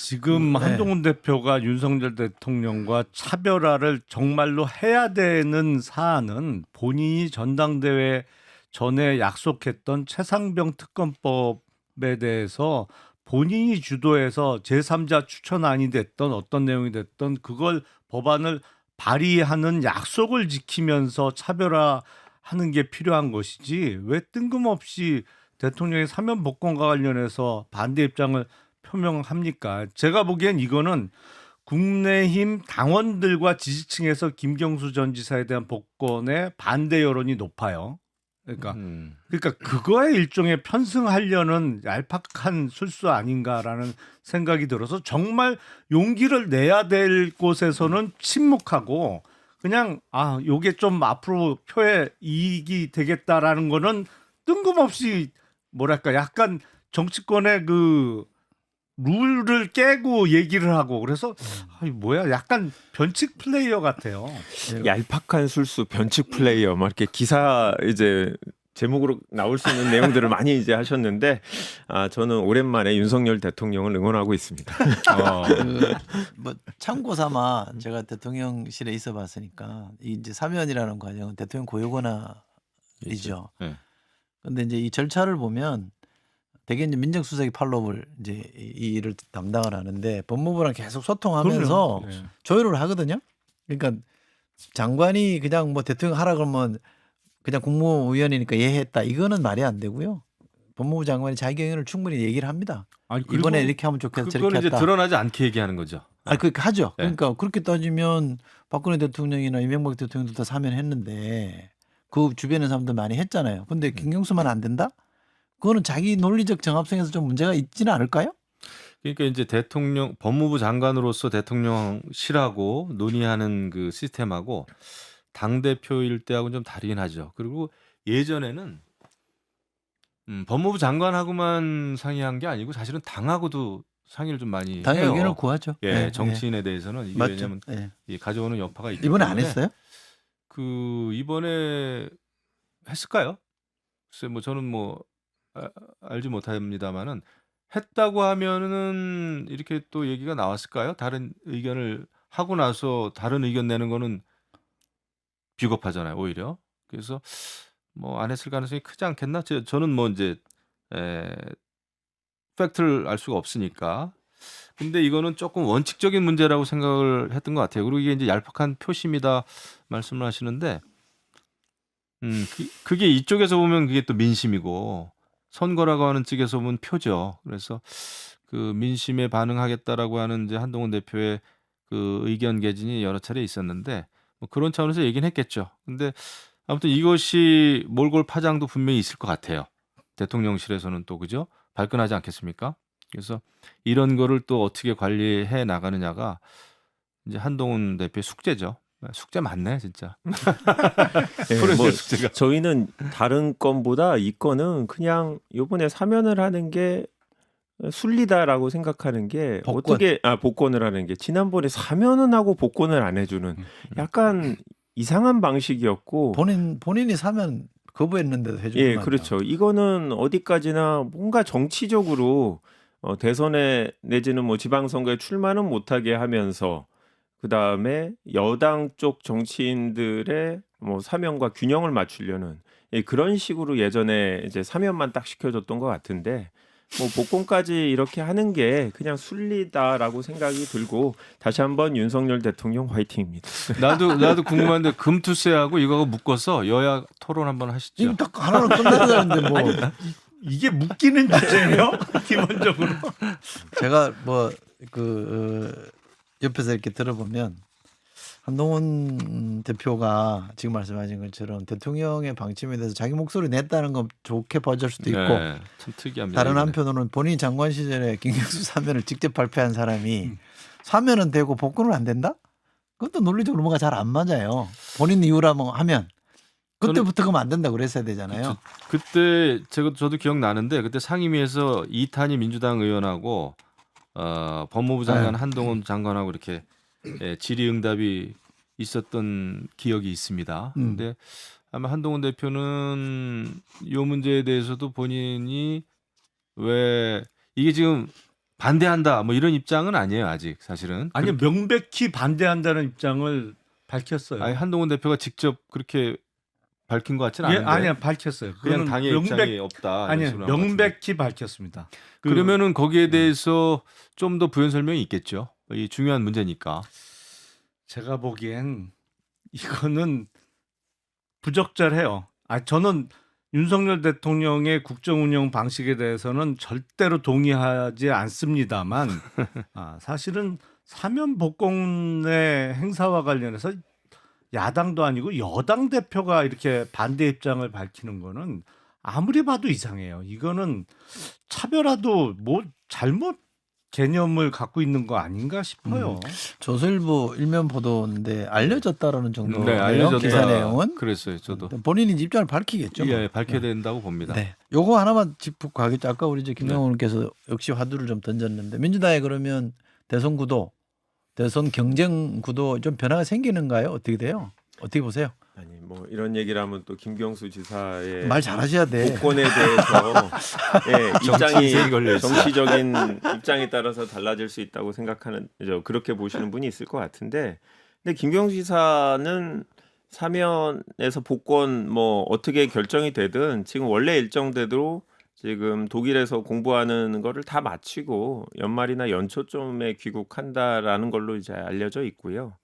Speaker 4: 지금 한동훈 대표가 윤석열 대통령과 차별화를 정말로 해야 되는 사안은 본인이 전당대회 전에 약속했던 최상병 특검법에 대해서 본인이 주도해서 제3자 추천안이 됐던 어떤 내용이 됐던 그걸 법안을 발의하는 약속을 지키면서 차별화하는 게 필요한 것이지 왜 뜬금없이 대통령의 사면 복권과 관련해서 반대 입장을 표명합니까? 제가 보기엔 이거는 국민의힘 당원들과 지지층에서 김경수 전 지사에 대한 복권에 반대 여론이 높아요. 그러니까 그거에 일종의 편승하려는 얄팍한 술수 아닌가라는 생각이 들어서 정말 용기를 내야 될 곳에서는 침묵하고 그냥 요게 좀 앞으로 표에 이익이 되겠다라는 거는 뜬금없이 뭐랄까 약간 정치권의 그 룰을 깨고 얘기를 하고 그래서 뭐야 약간 변칙 플레이어 같아요.
Speaker 5: 얄팍한 술수 변칙 플레이어 막 이렇게 기사 이제 제목으로 나올 수 있는 내용들을 많이 이제 하셨는데 저는 오랜만에 윤석열 대통령을 응원하고 있습니다.
Speaker 2: 뭐 참고 삼아 제가 대통령실에 있어봤으니까 이 이제 사면이라는 과정은 대통령 고유 권한이죠.
Speaker 3: 네.
Speaker 2: 근데 이제 이 절차를 보면 대개 이제 민정수석이 팔로우를 이제 이 일을 담당을 하는데 법무부랑 계속 소통하면서
Speaker 4: 그럼요. 네.
Speaker 2: 조율을 하거든요. 그러니까 장관이 그냥 뭐 대통령 하라 그러면 그냥 국무위원이니까 예했다. 이거는 말이 안 되고요. 법무부 장관이 자기 의견을 충분히 얘기를 합니다.
Speaker 4: 아니,
Speaker 2: 이번에 이렇게 하면 좋겠다. 저렇게
Speaker 3: 그걸 이제
Speaker 2: 했다.
Speaker 3: 드러나지 않게 얘기하는 거죠.
Speaker 2: 그렇게 하죠.
Speaker 3: 네.
Speaker 2: 그러니까 그렇게 따지면 박근혜 대통령이나 이명박 대통령도 다 사면했는데 그 주변의 사람들 많이 했잖아요. 근데 김경수만 안 된다? 그거는 자기 논리적 정합성에서 좀 문제가 있지는 않을까요?
Speaker 3: 그러니까 이제 대통령 법무부 장관으로서 대통령실하고 논의하는 그 시스템하고 당 대표일 때하고는 좀 다르긴 하죠. 그리고 예전에는 법무부 장관하고만 상의한 게 아니고 사실은 당하고도 상의를 좀 많이
Speaker 2: 당의
Speaker 3: 해요.
Speaker 2: 의견을 구하죠.
Speaker 3: 예,
Speaker 2: 네,
Speaker 3: 정치인에 대해서는 이게
Speaker 2: 맞죠.
Speaker 3: 왜냐하면
Speaker 2: 네.
Speaker 3: 이 가져오는 여파가 있기
Speaker 2: 이번에 안
Speaker 3: 때문에
Speaker 2: 했어요?
Speaker 3: 그 이번에 했을까요? 글쎄 뭐 저는 뭐 알지 못합니다만은 했다고 하면은 이렇게 또 얘기가 나왔을까요? 다른 의견을 하고 나서 다른 의견 내는 거는 비겁하잖아요, 오히려. 그래서 뭐 안 했을 가능성이 크지 않겠나? 저는 뭐 이제 팩트를 알 수가 없으니까. 근데 이거는 조금 원칙적인 문제라고 생각을 했던 것 같아요. 그리고 이게 이제 얄팍한 표심이다 말씀을 하시는데, 그게 이쪽에서 보면 그게 또 민심이고 선거라고 하는 측에서 보면 표죠. 그래서 그 민심에 반응하겠다라고 하는 이제 한동훈 대표의 그 의견 개진이 여러 차례 있었는데 뭐 그런 차원에서 얘기는 했겠죠. 근데 아무튼 이것이 몰골 파장도 분명히 있을 것 같아요. 대통령실에서는 또 그죠? 발끈하지 않겠습니까? 그래서 이런 거를 또 어떻게 관리해 나가느냐가 이제 한동훈 대표의 숙제죠. 숙제 많네 진짜.
Speaker 5: 네, 뭐
Speaker 3: 숙제가.
Speaker 5: 저희는 다른 건보다 이 건은 그냥 이번에 사면을 하는 게 순리다라고 생각하는 게
Speaker 2: 복권.
Speaker 5: 어떻게 복권을 하는 게 지난번에 사면은 하고 복권을 안 해주는 약간 이상한 방식이었고
Speaker 2: 본인이 사면 거부했는데도 해주는
Speaker 5: 예,
Speaker 2: 거 아니야?
Speaker 5: 그렇죠. 이거는 어디까지나 뭔가 정치적으로 대선에 내지는 뭐 지방선거에 출마는 못하게 하면서 그 다음에 여당 쪽 정치인들의 뭐 사면과 균형을 맞추려는 그런 식으로 예전에 이제 사면만 딱 시켜줬던 것 같은데 뭐 복권까지 이렇게 하는 게 그냥 순리다라고 생각이 들고 다시 한번 윤석열 대통령 화이팅입니다.
Speaker 3: 나도 궁금한데 금투세하고 이거하고 묶어서 여야 토론 한번 하시죠.
Speaker 2: 이거 딱 하나로 끝나는데 뭐
Speaker 4: 이게 묶이는 주제예요? 기본적으로.
Speaker 2: 제가 뭐 옆에서 이렇게 들어보면 한동훈 대표가 지금 말씀하신 것처럼 대통령의 방침에 대해서 자기 목소리 냈다는 건 좋게 봐줄 수도 있고
Speaker 3: 네, 참 특이합니다.
Speaker 2: 다른
Speaker 3: 이번에.
Speaker 2: 한편으로는 본인이 장관 시절에 김경수 사면을 직접 발표한 사람이 사면은 되고 복권은 안 된다? 그것도 논리적으로 뭔가 잘 안 맞아요. 본인 이유라면 하면 그때부터 그러면 안 된다고 그랬어야 되잖아요.
Speaker 3: 그때 저도 기억나는데 그때 상임위에서 이탄희 민주당 의원하고 법무부 장관
Speaker 2: 네.
Speaker 3: 한동훈 장관하고 이렇게 질의응답이 있었던 기억이 있습니다. 근데 아마 한동훈 대표는 이 문제에 대해서도 본인이 왜 이게 지금 반대한다 뭐 이런 입장은 아니에요 아직 사실은.
Speaker 4: 아니 명백히 반대한다는 입장을 밝혔어요.
Speaker 3: 아니 한동훈 대표가 직접 그렇게 밝힌 것 같지는
Speaker 4: 예,
Speaker 3: 않은데.
Speaker 4: 아니야 밝혔어요.
Speaker 3: 그냥
Speaker 4: 그거는
Speaker 3: 당의 입장이 없다.
Speaker 4: 아니요
Speaker 3: 이런 식으로 한 것 같은데.
Speaker 4: 명백히 밝혔습니다.
Speaker 3: 그러면은 거기에 대해서 좀 더 부연 설명이 있겠죠. 이 중요한 문제니까.
Speaker 4: 제가 보기엔 이거는 부적절해요. 저는 윤석열 대통령의 국정 운영 방식에 대해서는 절대로 동의하지 않습니다만 사실은 사면 복권의 행사와 관련해서 야당도 아니고 여당 대표가 이렇게 반대 입장을 밝히는 거는 아무리 봐도 이상해요. 이거는 차별화도 뭐 잘못 개념을 갖고 있는 거 아닌가 싶어요.
Speaker 2: 조선일보 일면 보도인데 알려졌다라는 정도예요.
Speaker 3: 네, 알려졌다.
Speaker 2: 기사 내용은
Speaker 3: 그랬어요. 저도.
Speaker 2: 본인이 입장을 밝히겠죠. 뭐.
Speaker 3: 예, 밝혀야 된다고 봅니다.
Speaker 2: 네. 요거 하나만 짚고 가겠죠. 아까 우리 이제 김영호 의원께서 역시 화두를 좀 던졌는데 민주당에 그러면 대선 구도, 대선 경쟁 구도 좀 변화가 생기는가요? 어떻게 돼요? 어떻게 보세요?
Speaker 5: 아니 뭐 이런 얘기를 하면 또 김경수 지사의
Speaker 2: 말 잘하셔야 돼.
Speaker 5: 복권에 대해서 예, 입장이
Speaker 3: 정치인생이 걸려 있어요.
Speaker 5: 정치적인 입장에 따라서 달라질 수 있다고 생각하는 그렇게 보시는 분이 있을 것 같은데, 근데 김경수 지사는 사면에서 복권 뭐 어떻게 결정이 되든 지금 원래 일정대로 지금 독일에서 공부하는 거를 다 마치고 연말이나 연초쯤에 귀국한다라는 걸로 이제 알려져 있고요.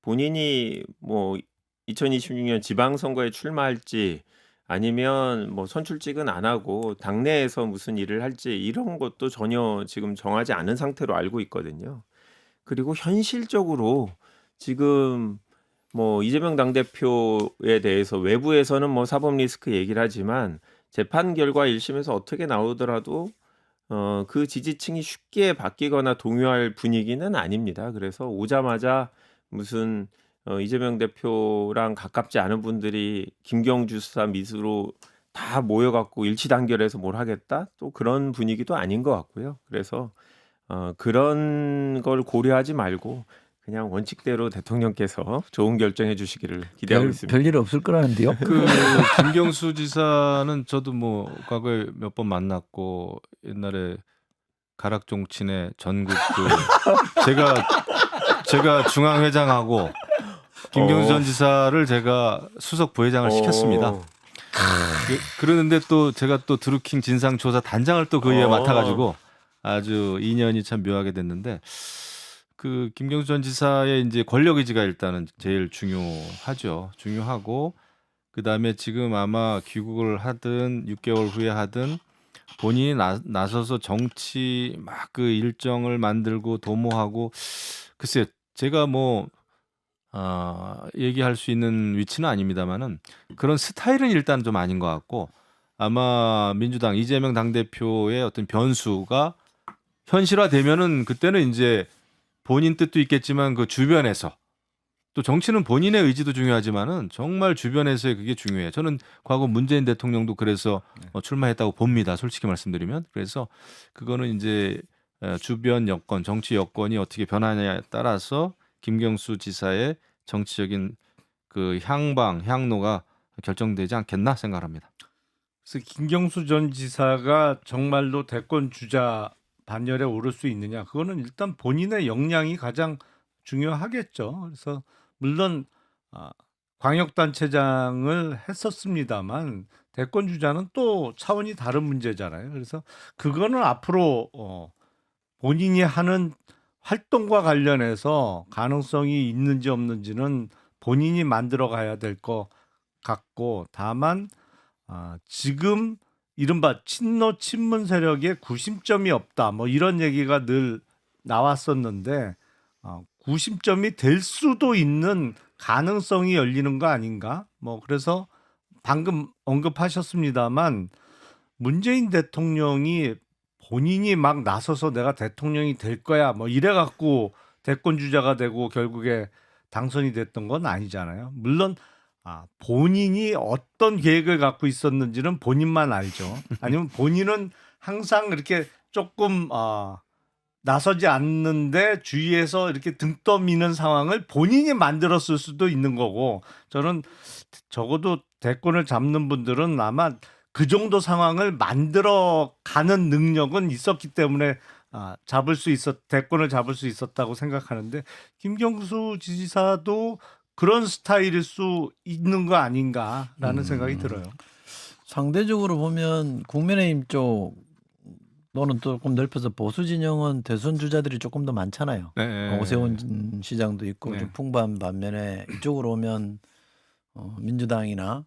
Speaker 5: 본인이 뭐 2026년 지방선거에 출마할지 아니면 뭐 선출직은 안 하고 당내에서 무슨 일을 할지 이런 것도 전혀 지금 정하지 않은 상태로 알고 있거든요. 그리고 현실적으로 지금 뭐 이재명 당대표에 대해서 외부에서는 뭐 사법 리스크 얘기를 하지만 재판 결과 1심에서 어떻게 나오더라도 그 지지층이 쉽게 바뀌거나 동요할 분위기는 아닙니다. 그래서 오자마자 무슨 이재명 대표랑 가깝지 않은 분들이 김경주 수사 밑으로 다 모여갖고 일치단결해서 뭘 하겠다? 또 그런 분위기도 아닌 것 같고요. 그래서 그런 걸 고려하지 말고 그냥 원칙대로 대통령께서 좋은 결정해 주시기를 기대하고 있습니다.
Speaker 2: 별일 없을 거라는데요.
Speaker 3: 그 김경수 지사는 저도 뭐 과거에 몇 번 만났고 옛날에 가락종친의 전국 제가 중앙회장하고 김경수 전 지사를 제가 수석 부회장을 시켰습니다. 그러는데 또 제가 또 드루킹 진상조사 단장을 또 그 이에 맡아가지고 아주 인연이 참 묘하게 됐는데, 그 김경수 전 지사의 이제 권력 의지가 일단은 제일 중요하죠. 중요하고 그 다음에 지금 아마 귀국을 하든 6개월 후에 하든 본인이 나서서 정치 막 그 일정을 만들고 도모하고, 글쎄 제가 뭐 얘기할 수 있는 위치는 아닙니다만은 그런 스타일은 일단 좀 아닌 것 같고, 아마 민주당 이재명 당대표의 어떤 변수가 현실화되면은 그때는 이제 본인 뜻도 있겠지만 그 주변에서, 또 정치는 본인의 의지도 중요하지만은 정말 주변에서의 그게 중요해요. 저는 과거 문재인 대통령도 그래서 출마했다고 봅니다. 솔직히 말씀드리면. 그래서 그거는 이제 주변 여건, 정치 여건이 어떻게 변하냐에 따라서 김경수 지사의 정치적인 그 향로가 결정되지 않겠나 생각합니다.
Speaker 4: 그래서 김경수 전 지사가 정말로 대권 주자 반열에 오를 수 있느냐, 그거는 일단 본인의 역량이 가장 중요하겠죠. 그래서 물론 광역단체장을 했었습니다만 대권 주자는 또 차원이 다른 문제잖아요. 그래서 그거는 앞으로 본인이 하는 활동과 관련해서 가능성이 있는지 없는지는 본인이 만들어 가야 될 것 같고, 다만 지금 이른바 친노 친문 세력의 구심점이 없다, 뭐 이런 얘기가 늘 나왔었는데 구심점이 될 수도 있는 가능성이 열리는 거 아닌가? 뭐 그래서 방금 언급하셨습니다만 문재인 대통령이 본인이 막 나서서 내가 대통령이 될 거야 뭐 이래 갖고 대권 주자가 되고 결국에 당선이 됐던 건 아니잖아요. 물론 본인이 어떤 계획을 갖고 있었는지는 본인만 알죠. 아니면 본인은 항상 이렇게 조금 나서지 않는데 주위에서 이렇게 등 떠미는 상황을 본인이 만들었을 수도 있는 거고, 저는 적어도 대권을 잡는 분들은 아마 그 정도 상황을 만들어가는 능력은 있었기 때문에 대권을 잡을 수 있었다고 생각하는데, 김경수 지사도 그런 스타일일 수 있는 거 아닌가라는 생각이 들어요.
Speaker 2: 상대적으로 보면 국민의힘 쪽 또는 조금 넓혀서 보수 진영은 대선 주자들이 조금 더 많잖아요.
Speaker 3: 네.
Speaker 2: 오세훈 시장도 있고
Speaker 3: 네.
Speaker 2: 좀 풍부한 반면에 이쪽으로 오면 민주당이나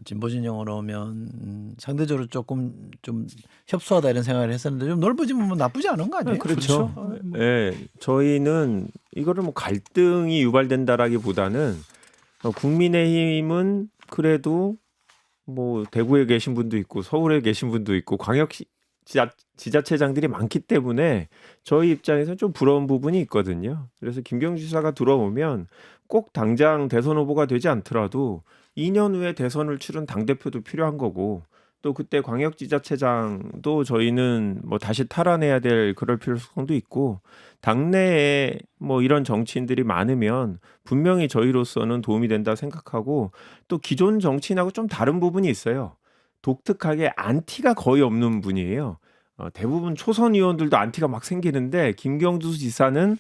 Speaker 2: 진보 진영으로 오면 상대적으로 조금 좀 협소하다 이런 생각을 했었는데, 좀 넓어지면 뭐 나쁘지 않은 거 아니에요?
Speaker 5: 그렇죠. 네, 저희는 이거를 뭐 갈등이 유발된다라기보다는 국민의힘은 그래도 뭐 대구에 계신 분도 있고 서울에 계신 분도 있고 광역 지자체장들이 많기 때문에 저희 입장에서는 좀 부러운 부분이 있거든요. 그래서 김경수 지사가 들어오면 꼭 당장 대선 후보가 되지 않더라도 2년 후에 대선을 치른 당대표도 필요한 거고, 또 그때 광역지자체장도 저희는 뭐 다시 탈환해야 될 그럴 필요성도 있고 당내에 뭐 이런 정치인들이 많으면 분명히 저희로서는 도움이 된다 생각하고 또 기존 정치인하고 좀 다른 부분이 있어요. 독특하게 안티가 거의 없는 분이에요. 대부분 초선 의원들도 안티가 막 생기는데 김경수 지사는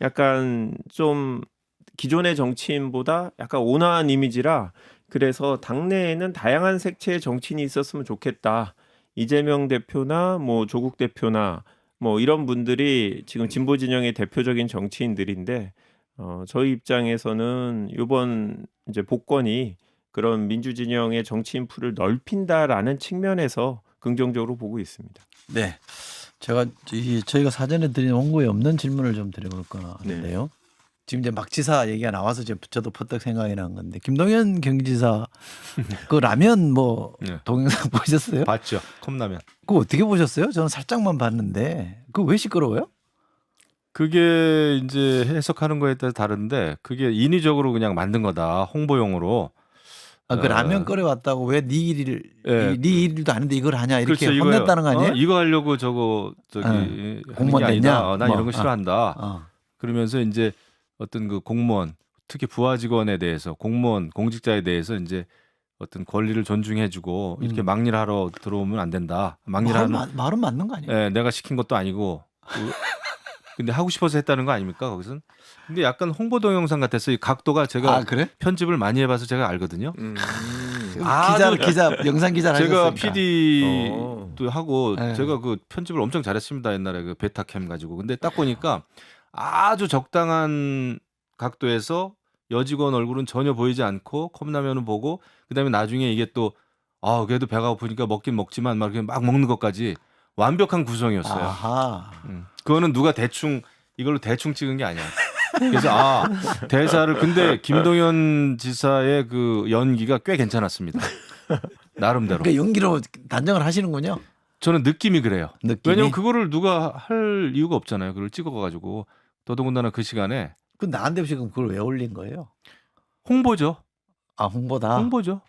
Speaker 5: 약간 좀 기존의 정치인보다 약간 온화한 이미지라 그래서 당내에는 다양한 색채의 정치인이 있었으면 좋겠다. 이재명 대표나 뭐 조국 대표나 뭐 이런 분들이 지금 진보 진영의 대표적인 정치인들인데 저희 입장에서는 이번 이제 복권이 그런 민주 진영의 정치인 풀을 넓힌다라는 측면에서 긍정적으로 보고 있습니다.
Speaker 2: 네. 제가 저희가 사전에 드린 원고에 없는 질문을 좀 드려볼까 하는데요. 지금 이제 막지사 얘기가 나와서 저도 퍼뜩 생각이 난 건데 김동연 경기지사 그 라면 뭐
Speaker 3: 네.
Speaker 2: 동영상 보셨어요?
Speaker 3: 봤죠. 컵라면.
Speaker 2: 그거 어떻게 보셨어요? 저는 살짝만 봤는데 그거 왜 시끄러워요?
Speaker 3: 그게 이제 해석하는 거에 따라 다른데 그게 인위적으로 그냥 만든 거다. 홍보용으로.
Speaker 2: 그 라면 끓여왔다고 왜 네 일을
Speaker 3: 예.
Speaker 2: 네 일도 아닌데 이걸 하냐 이렇게
Speaker 3: 그렇죠,
Speaker 2: 혼냈다는 거 아니에요?
Speaker 3: 이거 하려고 저기 하는
Speaker 2: 공무원
Speaker 3: 게 아니다.
Speaker 2: 됐냐?
Speaker 3: 난
Speaker 2: 뭐,
Speaker 3: 이런 거 싫어한다. 그러면서 이제 어떤 그 공무원, 특히 부하 직원에 대해서 공무원, 공직자에 대해서 이제 어떤 권리를 존중해주고 이렇게 막리를 하러 들어오면 안 된다. 막리를 하면
Speaker 2: 말은 맞는 거 아니에요?
Speaker 3: 예, 내가 시킨 것도 아니고. 근데 하고 싶어서 했다는 거 아닙니까 거기선? 근데 약간 홍보 동영상 같았어요. 이 각도가 제가
Speaker 2: 그래?
Speaker 3: 편집을 많이 해봐서 제가 알거든요.
Speaker 2: 기자 영상 기자를
Speaker 3: 제가
Speaker 2: 하셨으니까.
Speaker 3: PD도 하고
Speaker 2: 네.
Speaker 3: 제가 그 편집을 엄청 잘했습니다 옛날에 그 베타캠 가지고. 근데 딱 보니까 아주 적당한 각도에서 여직원 얼굴은 전혀 보이지 않고 컵라면은 보고 그다음에 나중에 이게 또 그래도 배가 고프니까 먹긴 먹지만 막 이렇게 막 먹는 것까지 완벽한 구성이었어요.
Speaker 2: 아하.
Speaker 3: 그거는 누가 이걸로 대충 찍은 게 아니야. 그래서 대사를 근데 김동연 지사의 그 연기가 꽤 괜찮았습니다. 나름대로.
Speaker 2: 그러니까 연기로 단정을 하시는군요.
Speaker 3: 저는 느낌이 그래요.
Speaker 2: 느낌이.
Speaker 3: 왜냐면 그거를 누가 할 이유가 없잖아요. 그걸 찍어가지고 더더군다나 그 시간에
Speaker 2: 그 나한테 지금 그걸 왜 올린 거예요?
Speaker 3: 홍보죠.
Speaker 2: 홍보다.
Speaker 3: 홍보죠.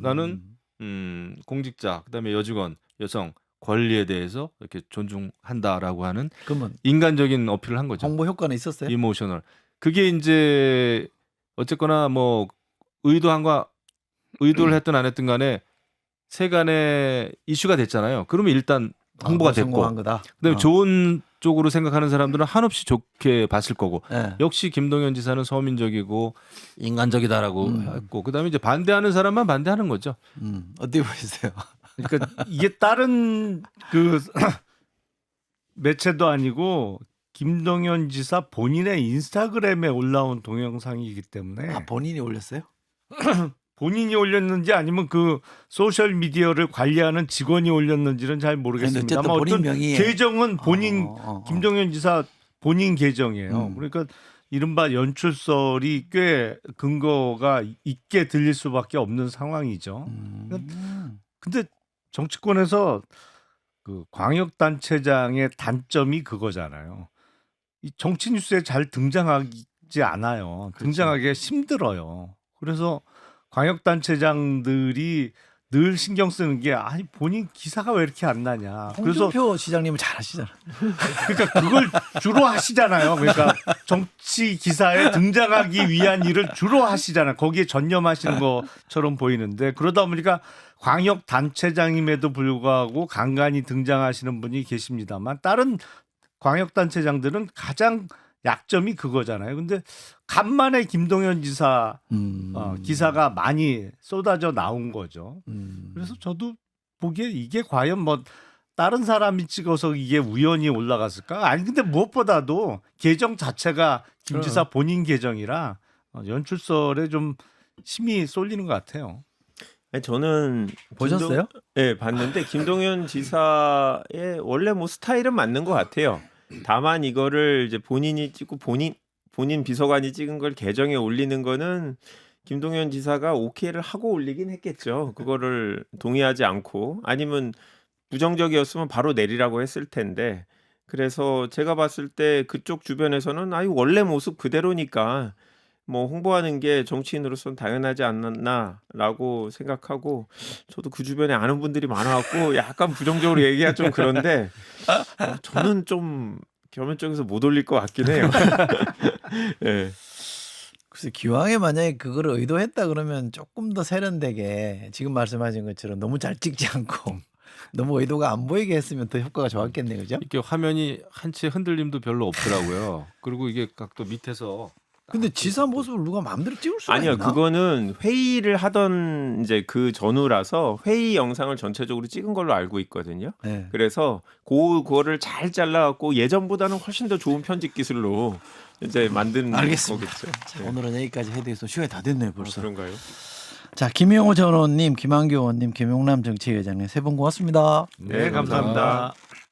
Speaker 3: 나는
Speaker 2: 나는
Speaker 3: 공직자 그다음에 여직원 여성 권리에 대해서 이렇게 존중한다라고 하는
Speaker 2: 그러면
Speaker 3: 인간적인 어필을 한 거죠.
Speaker 2: 홍보 효과는 있었어요?
Speaker 3: 이모셔널. 그게 이제 어쨌거나 뭐 의도를 했든 안 했든 간에 세간에 이슈가 됐잖아요. 그러면 일단 홍보가 됐고
Speaker 2: 성공한 거다.
Speaker 3: 그다음에 좋은 쪽으로 생각하는 사람들은 한없이 좋게 봤을 거고
Speaker 2: 네.
Speaker 3: 역시 김동연 지사는 서민적이고 인간적이다라고 했고 그다음에 이제 반대하는 사람만 반대하는 거죠.
Speaker 2: 어떻게 보셨어요?
Speaker 4: 그러니까 이게 다른 그 매체도 아니고 김동연 지사 본인의 인스타그램에 올라온 동영상이기 때문에
Speaker 2: 본인이 올렸어요?
Speaker 4: 본인이 올렸는지 아니면 그 소셜 미디어를 관리하는 직원이 올렸는지는 잘 모르겠습니다만
Speaker 2: 어쨌든 본인
Speaker 4: 어떤
Speaker 2: 명의의
Speaker 4: 계정은 본인 김동연 지사 본인 계정이에요. 그러니까 이른바 연출설이 꽤 근거가 있게 들릴 수밖에 없는 상황이죠. 근데 정치권에서 그 광역단체장의 단점이 그거잖아요. 이 정치 뉴스에 잘 등장하지 않아요. 등장하기가 힘들어요. 그래서 광역단체장들이 늘 신경 쓰는 게 본인 기사가 왜 이렇게 안 나냐. 그래서
Speaker 2: 홍준표 시장님은 잘하시잖아요.
Speaker 4: 그러니까 그걸 주로 하시잖아요. 그러니까 정치 기사에 등장하기 위한 일을 주로 하시잖아요. 거기에 전념하시는 것처럼 보이는데 그러다 보니까 광역 단체장임에도 불구하고 간간히 등장하시는 분이 계십니다만 다른 광역 단체장들은 가장 약점이 그거잖아요. 근데 간만에 김동연 지사 기사가 많이 쏟아져 나온 거죠. 그래서 저도 보기에 이게 과연 뭐 다른 사람이 찍어서 이게 우연히 올라갔을까? 아니 근데 무엇보다도 계정 자체가 김 지사 본인 계정이라 연출설에 좀 힘이 쏠리는 것 같아요.
Speaker 5: 아니, 저는
Speaker 2: 보셨어요?
Speaker 5: 네, 봤는데 김동연 지사의 원래 뭐 스타일은 맞는 것 같아요. 다만 이거를 이제 본인이 찍고 본인 비서관이 찍은 걸 계정에 올리는 거는 김동연 지사가 오케이를 하고 올리긴 했겠죠. 그거를 동의하지 않고 아니면 부정적이었으면 바로 내리라고 했을 텐데 그래서 제가 봤을 때 그쪽 주변에서는 원래 모습 그대로니까 뭐 홍보하는 게 정치인으로서는 당연하지 않나라고 생각하고 저도 그 주변에 아는 분들이 많아갖고 약간 부정적으로 얘기가 좀 그런데 저는 좀 겸연쪽에서 못 올릴 것 같긴 해요. 예.
Speaker 2: 글쎄 기왕에 만약에 그거를 의도했다 그러면 조금 더 세련되게 지금 말씀하신 것처럼 너무 잘 찍지 않고 너무 의도가 안 보이게 했으면 더 효과가 좋았겠네요, 그죠?
Speaker 3: 이렇게 화면이 한 채 흔들림도 별로 없더라고요. 그리고 이게 각도 밑에서
Speaker 2: 근데 지사 모습을 누가 마음대로 찍을 수가
Speaker 5: 아니요,
Speaker 2: 있나?
Speaker 5: 그거는 회의를 하던 이제 그 전후라서 회의 영상을 전체적으로 찍은 걸로 알고 있거든요.
Speaker 2: 네.
Speaker 5: 그래서 그거를 잘 잘라갖고 예전보다는 훨씬 더 좋은 편집 기술로 이제 만든
Speaker 2: 알겠습니다.
Speaker 5: 거겠죠.
Speaker 2: 자,
Speaker 5: 네.
Speaker 2: 오늘은 여기까지 해드려서 시간이 다 됐네요, 벌써.
Speaker 5: 그런가요?
Speaker 2: 자, 김영호 전 의원님, 김한교 의원님, 김용남 정치회장님 세 분 고맙습니다.
Speaker 5: 네, 감사합니다.